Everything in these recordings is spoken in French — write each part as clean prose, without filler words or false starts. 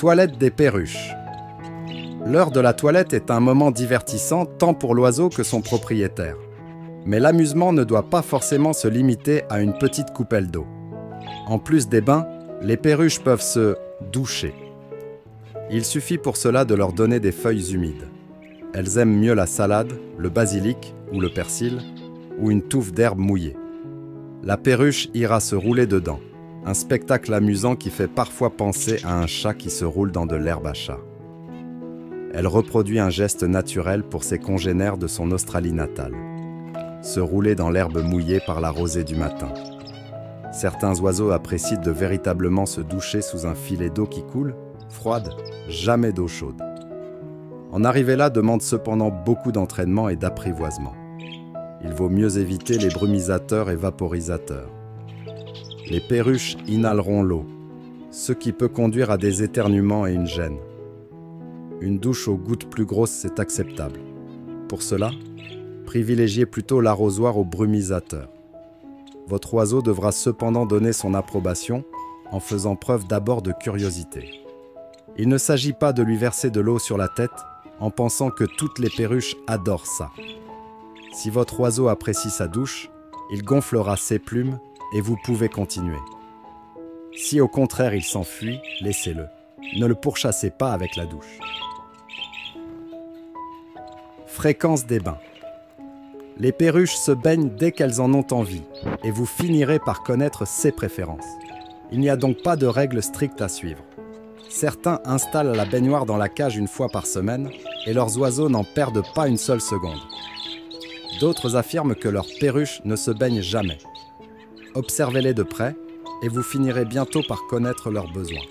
Toilette des perruches. L'heure de la toilette est un moment divertissant tant pour l'oiseau que son propriétaire. Mais l'amusement ne doit pas forcément se limiter à une petite coupelle d'eau. En plus des bains, les perruches peuvent se doucher. Il suffit pour cela de leur donner des feuilles humides. Elles aiment mieux la salade, le basilic ou le persil, ou une touffe d'herbe mouillée. La perruche ira se rouler dedans, un spectacle amusant qui fait parfois penser à un chat qui se roule dans de l'herbe à chat. Elle reproduit un geste naturel pour ses congénères de son Australie natale. Se rouler dans l'herbe mouillée par la rosée du matin. Certains oiseaux apprécient de véritablement se doucher sous un filet d'eau qui coule, froide, jamais d'eau chaude. En arriver là demande cependant beaucoup d'entraînement et d'apprivoisement. Il vaut mieux éviter les brumisateurs et vaporisateurs. Les perruches inhaleront l'eau, ce qui peut conduire à des éternuements et une gêne. Une douche aux gouttes plus grosses, c'est acceptable. Pour cela, privilégiez plutôt l'arrosoir au brumisateur. Votre oiseau devra cependant donner son approbation en faisant preuve d'abord de curiosité. Il ne s'agit pas de lui verser de l'eau sur la tête en pensant que toutes les perruches adorent ça. Si votre oiseau apprécie sa douche, il gonflera ses plumes et vous pouvez continuer. Si au contraire il s'enfuit, laissez-le. Ne le pourchassez pas avec la douche. Fréquence des bains. Les perruches se baignent dès qu'elles en ont envie et vous finirez par connaître ses préférences. Il n'y a donc pas de règles strictes à suivre. Certains installent la baignoire dans la cage une fois par semaine et leurs oiseaux n'en perdent pas une seule seconde. D'autres affirment que leurs perruches ne se baignent jamais. Observez-les de près et vous finirez bientôt par connaître leurs besoins.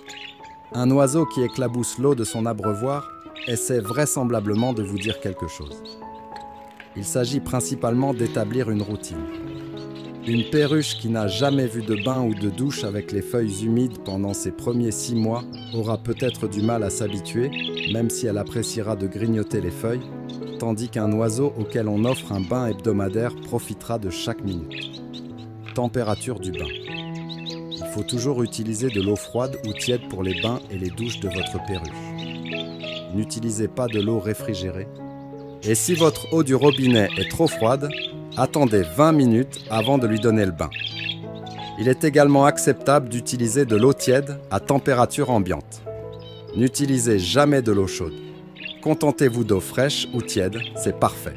Un oiseau qui éclabousse l'eau de son abreuvoir essaie vraisemblablement de vous dire quelque chose. Il s'agit principalement d'établir une routine. Une perruche qui n'a jamais vu de bain ou de douche avec les feuilles humides pendant ses premiers 6 mois aura peut-être du mal à s'habituer, même si elle appréciera de grignoter les feuilles, tandis qu'un oiseau auquel on offre un bain hebdomadaire profitera de chaque minute. Température du bain. Il faut toujours utiliser de l'eau froide ou tiède pour les bains et les douches de votre perruche. N'utilisez pas de l'eau réfrigérée. Et si votre eau du robinet est trop froide, attendez 20 minutes avant de lui donner le bain. Il est également acceptable d'utiliser de l'eau tiède à température ambiante. N'utilisez jamais de l'eau chaude. Contentez-vous d'eau fraîche ou tiède, c'est parfait.